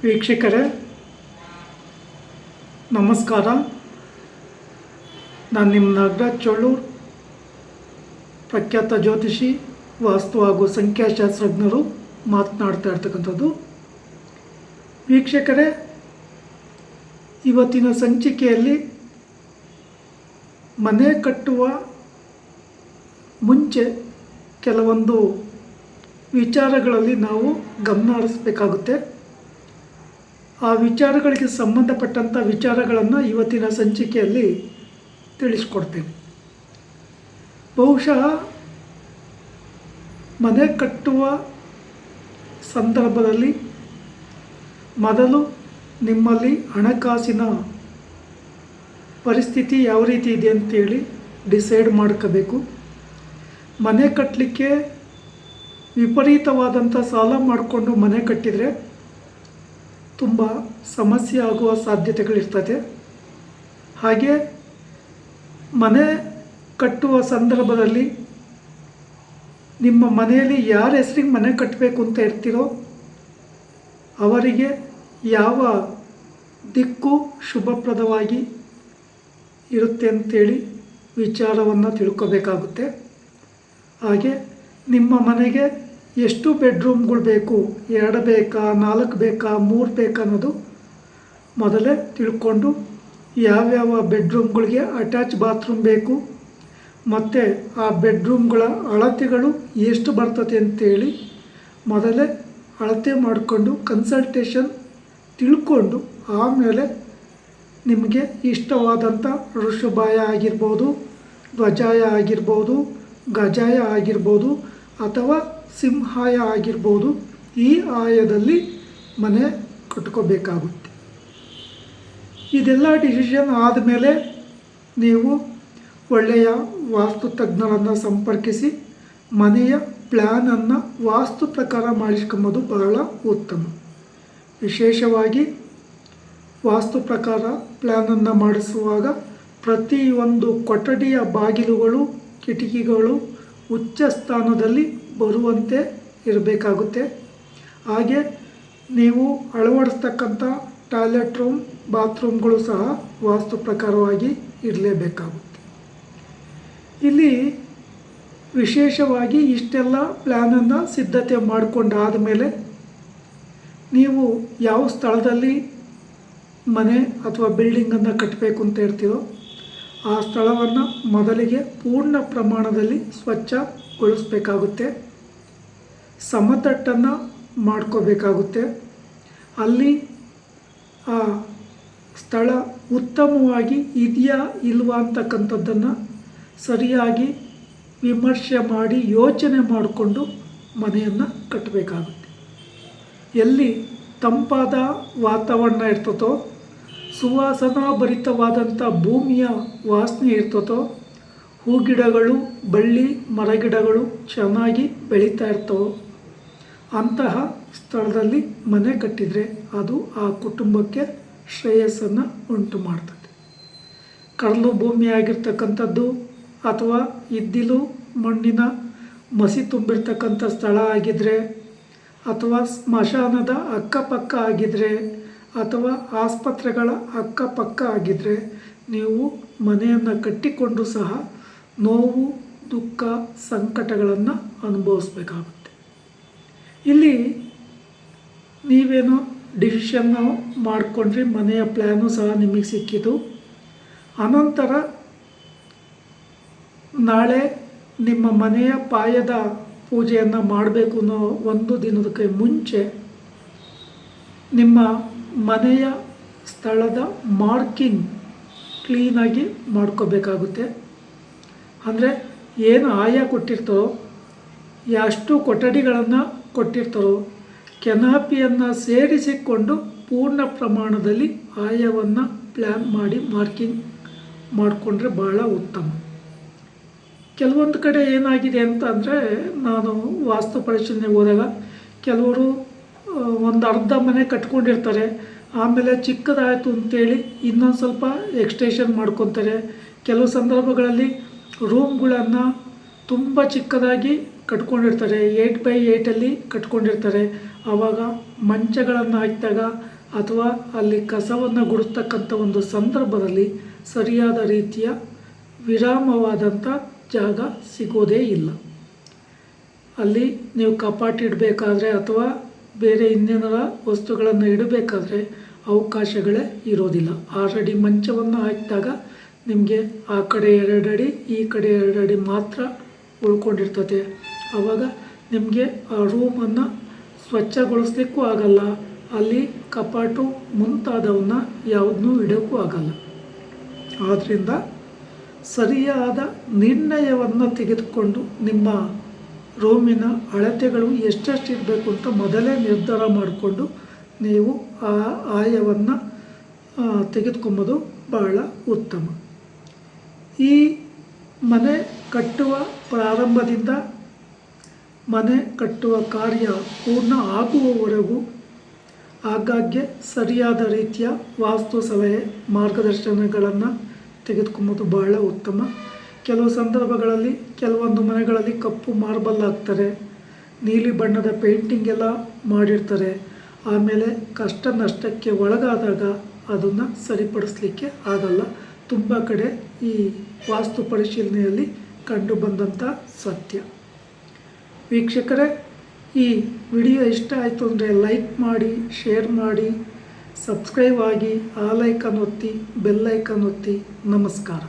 ವೀಕ್ಷಕರೇ ನಮಸ್ಕಾರ. ನಾನು ನಿಮ್ಮ ನಾಗರಾಜ್ ಚೋಳೂರ್, ಪ್ರಖ್ಯಾತ ಜ್ಯೋತಿಷಿ, ವಾಸ್ತು ಹಾಗೂ ಸಂಖ್ಯಾಶಾಸ್ತ್ರಜ್ಞರು ಮಾತನಾಡ್ತಾ ಇರ್ತಕ್ಕಂಥದ್ದು. ವೀಕ್ಷಕರೇ, ಇವತ್ತಿನ ಸಂಚಿಕೆಯಲ್ಲಿ ಮನೆ ಕಟ್ಟುವ ಮುಂಚೆ ಕೆಲವೊಂದು ವಿಚಾರಗಳಲ್ಲಿ ನಾವು ಗಮನ ಹರಿಸಬೇಕಾಗುತ್ತೆ. ಆ ವಿಚಾರಗಳಿಗೆ ಸಂಬಂಧಪಟ್ಟಂಥ ವಿಚಾರಗಳನ್ನು ಇವತ್ತಿನ ಸಂಚಿಕೆಯಲ್ಲಿ ತಿಳಿಸ್ಕೊಡ್ತೇನೆ. ಬಹುಶಃ ಮನೆ ಕಟ್ಟುವ ಸಂದರ್ಭದಲ್ಲಿ ಮೊದಲು ನಿಮ್ಮಲ್ಲಿ ಹಣಕಾಸಿನ ಪರಿಸ್ಥಿತಿ ಯಾವ ರೀತಿ ಇದೆ ಅಂತೇಳಿ ಡಿಸೈಡ್ ಮಾಡ್ಕೋಬೇಕು. ಮನೆ ಕಟ್ಟಲಿಕ್ಕೆ ವಿಪರೀತವಾದಂಥ ಸಾಲ ಮಾಡಿಕೊಂಡು ಮನೆ ಕಟ್ಟಿದರೆ ತುಂಬ ಸಮಸ್ಯೆ ಆಗುವ ಸಾಧ್ಯತೆಗಳಿರ್ತದೆ. ಹಾಗೆ ಮನೆ ಕಟ್ಟುವ ಸಂದರ್ಭದಲ್ಲಿ ನಿಮ್ಮ ಮನೆಯಲ್ಲಿ ಯಾರ ಹೆಸರಿಗೆ ಮನೆ ಕಟ್ಟಬೇಕು ಅಂತ ಇರ್ತೀರೋ ಅವರಿಗೆ ಯಾವ ದಿಕ್ಕು ಶುಭಪ್ರದವಾಗಿ ಇರುತ್ತೆ ಅಂತೇಳಿ ವಿಚಾರವನ್ನು ತಿಳ್ಕೋಬೇಕಾಗುತ್ತೆ. ಹಾಗೆ ನಿಮ್ಮ ಮನೆಗೆ ಎಷ್ಟು ಬೆಡ್ರೂಮ್ಗಳು ಬೇಕು, 2 ಬೇಕಾ, 4 ಬೇಕಾ, 3 ಬೇಕಾ ಅನ್ನೋದು ಮೊದಲೇ ತಿಳ್ಕೊಂಡು ಯಾವ್ಯಾವ ಬೆಡ್ರೂಮ್ಗಳಿಗೆ ಅಟ್ಯಾಚ್ ಬಾತ್ರೂಮ್ ಬೇಕು ಮತ್ತು ಆ ಬೆಡ್ರೂಮ್ಗಳ ಅಳತೆಗಳು ಎಷ್ಟು ಬರ್ತದೆ ಅಂತೇಳಿ ಮೊದಲೇ ಅಳತೆ ಮಾಡಿಕೊಂಡು ಕನ್ಸಲ್ಟೇಷನ್ ತಿಳ್ಕೊಂಡು ಆಮೇಲೆ ನಿಮಗೆ ಇಷ್ಟವಾದಂಥ ಋಷಭಾಯ ಆಗಿರ್ಬೋದು, ಧ್ವಜಾಯ ಆಗಿರ್ಬೋದು, ಗಜಾಯ ಆಗಿರ್ಬೋದು ಅಥವಾ ಸಿಂಹಾಯ ಆಗಿರ್ಬೋದು, ಈ ಆಯದಲ್ಲಿ ಮನೆ ಕಟ್ಕೋಬೇಕಾಗುತ್ತೆ. ಇದೆಲ್ಲ ಡಿಸಿಷನ್ ಆದಮೇಲೆ ನೀವು ಒಳ್ಳೆಯ ವಾಸ್ತು ತಜ್ಞರನ್ನು ಸಂಪರ್ಕಿಸಿ ಮನೆಯ ಪ್ಲ್ಯಾನನ್ನು ವಾಸ್ತು ಪ್ರಕಾರ ಮಾಡಿಸ್ಕೊಂಬೋದು ಬಹಳ ಉತ್ತಮ. ವಿಶೇಷವಾಗಿ ವಾಸ್ತು ಪ್ರಕಾರ ಪ್ಲ್ಯಾನನ್ನು ಮಾಡಿಸುವಾಗ ಪ್ರತಿಯೊಂದು ಕೊಠಡಿಯ ಬಾಗಿಲುಗಳು, ಕಿಟಕಿಗಳು ಉಚ್ಚ ಸ್ಥಾನದಲ್ಲಿ ಬರುವಂತೆ ಇರಬೇಕಾಗುತ್ತೆ. ಹಾಗೆ ನೀವು ಅಳವಡಿಸ್ತಕ್ಕಂಥ ಟಾಯ್ಲೆಟ್ ರೂಮ್, ಬಾತ್ರೂಮ್ಗಳು ಸಹ ವಾಸ್ತು ಪ್ರಕಾರವಾಗಿ ಇರಲೇಬೇಕಾಗುತ್ತೆ. ಇಲ್ಲಿ ವಿಶೇಷವಾಗಿ ಇಷ್ಟೆಲ್ಲ ಪ್ಲ್ಯಾನನ್ನು ಸಿದ್ಧತೆ ಮಾಡಿಕೊಂಡಾದ ಮೇಲೆ ನೀವು ಯಾವ ಸ್ಥಳದಲ್ಲಿ ಮನೆ ಅಥವಾ ಬಿಲ್ಡಿಂಗನ್ನು ಕಟ್ಟಬೇಕು ಅಂತ ಇರ್ತೀರೋ ಆ ಸ್ಥಳವನ್ನು ಮೊದಲಿಗೆ ಪೂರ್ಣ ಪ್ರಮಾಣದಲ್ಲಿ ಸ್ವಚ್ಛಗೊಳಿಸಬೇಕಾಗುತ್ತೆ. ಸಮತಟ್ಟನ್ನು ಮಾಡ್ಕೋಬೇಕಾಗುತ್ತೆ. ಅಲ್ಲಿ ಆ ಸ್ಥಳ ಉತ್ತಮವಾಗಿ ಇದೆಯಾ ಇಲ್ವಾ ಅಂತಕ್ಕಂಥದ್ದನ್ನು ಸರಿಯಾಗಿ ವಿಮರ್ಶೆ ಮಾಡಿ ಯೋಚನೆ ಮಾಡಿಕೊಂಡು ಮನೆಯನ್ನು ಕಟ್ಟಬೇಕಾಗುತ್ತೆ. ಎಲ್ಲಿ ತಂಪಾದ ವಾತಾವರಣ ಇರ್ತದೋ, ಸುವಾಸನಾಭರಿತವಾದಂಥ ಭೂಮಿಯ ವಾಸನೆ ಇರ್ತದೋ, ಹೂಗಿಡಗಳು, ಬಳ್ಳಿ ಮರಗಿಡಗಳು ಚೆನ್ನಾಗಿ ಬೆಳೀತಾ ಇರ್ತವೋ ಅಂತಹ ಸ್ಥಳದಲ್ಲಿ ಮನೆ ಕಟ್ಟಿದರೆ ಅದು ಆ ಕುಟುಂಬಕ್ಕೆ ಶ್ರೇಯಸ್ಸನ್ನು ಉಂಟು ಮಾಡ್ತದೆ. ಕಡಲು ಭೂಮಿ ಆಗಿರ್ತಕ್ಕಂಥದ್ದು ಅಥವಾ ಇದ್ದಿಲು ಮಣ್ಣಿನ ಮಸಿ ತುಂಬಿರ್ತಕ್ಕಂಥ ಸ್ಥಳ ಆಗಿದ್ದರೆ ಅಥವಾ ಸ್ಮಶಾನದ ಅಕ್ಕಪಕ್ಕ ಆಗಿದ್ದರೆ ಅಥವಾ ಆಸ್ಪತ್ರೆಗಳ ಅಕ್ಕಪಕ್ಕ ಆಗಿದ್ದರೆ ನೀವು ಮನೆಯನ್ನು ಕಟ್ಟಿಕೊಂಡು ಸಹ ನೋವು, ದುಃಖ, ಸಂಕಟಗಳನ್ನು ಅನುಭವಿಸ್ಬೇಕಾಗುತ್ತೆ. ಇಲ್ಲಿ ನೀವೇನೋ ಡಿಸಿಷನ್ನು ಮಾಡಿಕೊಂಡ್ರಿ, ಮನೆಯ ಪ್ಲ್ಯಾನು ಸಹ ನಿಮಗೆ ಸಿಕ್ಕಿತು. ಅನಂತರ ನಾಳೆ ನಿಮ್ಮ ಮನೆಯ ಪಾಯದ ಪೂಜೆಯನ್ನು ಮಾಡಬೇಕು ಅನ್ನೋ ಒಂದು ದಿನದಕ್ಕೆ ಮುಂಚೆ ನಿಮ್ಮ ಮನೆಯ ಸ್ಥಳದ ಮಾರ್ಕಿಂಗ್ ಕ್ಲೀನಾಗಿ ಮಾಡ್ಕೋಬೇಕಾಗುತ್ತೆ. ಅಂದರೆ ಏನು ಆಯ ಕೊಟ್ಟಿರ್ತಾರೋ, ಎಷ್ಟು ಕೊಠಡಿಗಳನ್ನು ಕೊಟ್ಟಿರ್ತಾರೋ ಕೆನಾಪಿಯನ್ನು ಸೇರಿಸಿಕೊಂಡು ಪೂರ್ಣ ಪ್ರಮಾಣದಲ್ಲಿ ಆಯವನ್ನು ಪ್ಲ್ಯಾನ್ ಮಾಡಿ ಮಾರ್ಕಿಂಗ್ ಮಾಡಿಕೊಂಡ್ರೆ ಭಾಳ ಉತ್ತಮ. ಕೆಲವೊಂದು ಕಡೆ ಏನಾಗಿದೆ ಅಂತ ಅಂದರೆ, ನಾನು ವಾಸ್ತು ಪರಿಶೀಲನೆಗೆ ಹೋದಾಗ ಕೆಲವರು ಒಂದು ಅರ್ಧ ಮನೆ ಕಟ್ಕೊಂಡಿರ್ತಾರೆ, ಆಮೇಲೆ ಚಿಕ್ಕದಾಯಿತು ಅಂತೇಳಿ ಇನ್ನೊಂದು ಸ್ವಲ್ಪ ಎಕ್ಸ್ಟೆನ್ಷನ್ ಮಾಡ್ಕೊತಾರೆ. ಕೆಲವು ಸಂದರ್ಭಗಳಲ್ಲಿ ರೂಮ್ಗಳನ್ನು ತುಂಬ ಚಿಕ್ಕದಾಗಿ ಕಟ್ಕೊಂಡಿರ್ತಾರೆ, 8x8 ಕಟ್ಕೊಂಡಿರ್ತಾರೆ. ಆವಾಗ ಮಂಚಗಳನ್ನು ಹಾಕಿದಾಗ ಅಥವಾ ಅಲ್ಲಿ ಕಸವನ್ನು ಗುಡಿಸ್ತಕ್ಕಂಥ ಒಂದು ಸಂದರ್ಭದಲ್ಲಿ ಸರಿಯಾದ ರೀತಿಯ ವಿರಾಮವಾದಂಥ ಜಾಗ ಸಿಗೋದೇ ಇಲ್ಲ. ಅಲ್ಲಿ ನೀವು ಕಪಾಟು ಇಡಬೇಕಾದ್ರೆ ಅಥವಾ ಬೇರೆ ಇನ್ನೇನಾರ ವಸ್ತುಗಳನ್ನು ಇಡಬೇಕಾದ್ರೆ ಅವಕಾಶಗಳೇ ಇರೋದಿಲ್ಲ. ಆಲ್ರೆಡಿ ಮಂಚವನ್ನು ಹಾಕಿದಾಗ ನಿಮಗೆ ಆ ಕಡೆ 2 ಅಡಿ ಈ ಕಡೆ 2 ಅಡಿ ಮಾತ್ರ ಉಳ್ಕೊಂಡಿರ್ತದೆ. ಆವಾಗ ನಿಮಗೆ ಆ ರೂಮನ್ನು ಸ್ವಚ್ಛಗೊಳಿಸ್ಲಿಕ್ಕೂ ಆಗಲ್ಲ, ಅಲ್ಲಿ ಕಪಾಟು ಮುಂತಾದವನ್ನ ಯಾವುದನ್ನೂ ಇಡೋಕ್ಕೂ ಆಗಲ್ಲ. ಆದ್ದರಿಂದ ಸರಿಯಾದ ನಿರ್ಣಯವನ್ನು ತೆಗೆದುಕೊಂಡು ನಿಮ್ಮ ರೂಮಿನ ಅಳತೆಗಳು ಎಷ್ಟೆಷ್ಟು ಇರಬೇಕು ಅಂತ ಮೊದಲೇ ನಿರ್ಧಾರ ಮಾಡಿಕೊಂಡು ನೀವು ಆ ಆಯವನ್ನು ತೆಗೆದುಕೊಂಬೋದು ಬಹಳ ಉತ್ತಮ. ಈ ಮನೆ ಕಟ್ಟುವ ಪ್ರಾರಂಭದಿಂದ ಮನೆ ಕಟ್ಟುವ ಕಾರ್ಯ ಪೂರ್ಣ ಆಗುವವರೆಗೂ ಆಗಾಗ್ಗೆ ಸರಿಯಾದ ರೀತಿಯ ವಾಸ್ತು ಸಲಹೆ ಮಾರ್ಗದರ್ಶನಗಳನ್ನು ತೆಗೆದುಕೊಂಬೋದು ಬಹಳ ಉತ್ತಮ. ಕೆಲವು ಸಂದರ್ಭಗಳಲ್ಲಿ ಕೆಲವೊಂದು ಮನೆಗಳಲ್ಲಿ ಕಪ್ಪು ಮಾರ್ಬಲ್ ಹಾಕ್ತಾರೆ, ನೀಲಿ ಬಣ್ಣದ ಪೇಂಟಿಂಗ್ ಎಲ್ಲ ಮಾಡಿರ್ತಾರೆ. ಆಮೇಲೆ ಕಷ್ಟ ನಷ್ಟಕ್ಕೆ ಒಳಗಾದಾಗ ಅದನ್ನು ಸರಿಪಡಿಸಲಿಕ್ಕೆ ಆಗಲ್ಲ. ತುಂಬ ಕಡೆ ಈ ವಾಸ್ತು ಪರಿಶೀಲನೆಯಲ್ಲಿ ಕಂಡುಬಂದಂಥ ಸತ್ಯ. ವೀಕ್ಷಕರೇ, ಈ ವಿಡಿಯೋ ಇಷ್ಟ ಆಯಿತು ಅಂದರೆ ಲೈಕ್ ಮಾಡಿ, ಶೇರ್ ಮಾಡಿ, ಸಬ್ಸ್ಕ್ರೈಬ್ ಆಗಿ, ಆಲ್ ಐಕಾನ್ ಒತ್ತಿ, ಬೆಲ್ ಐಕಾನ್ ಒತ್ತಿ. ನಮಸ್ಕಾರ.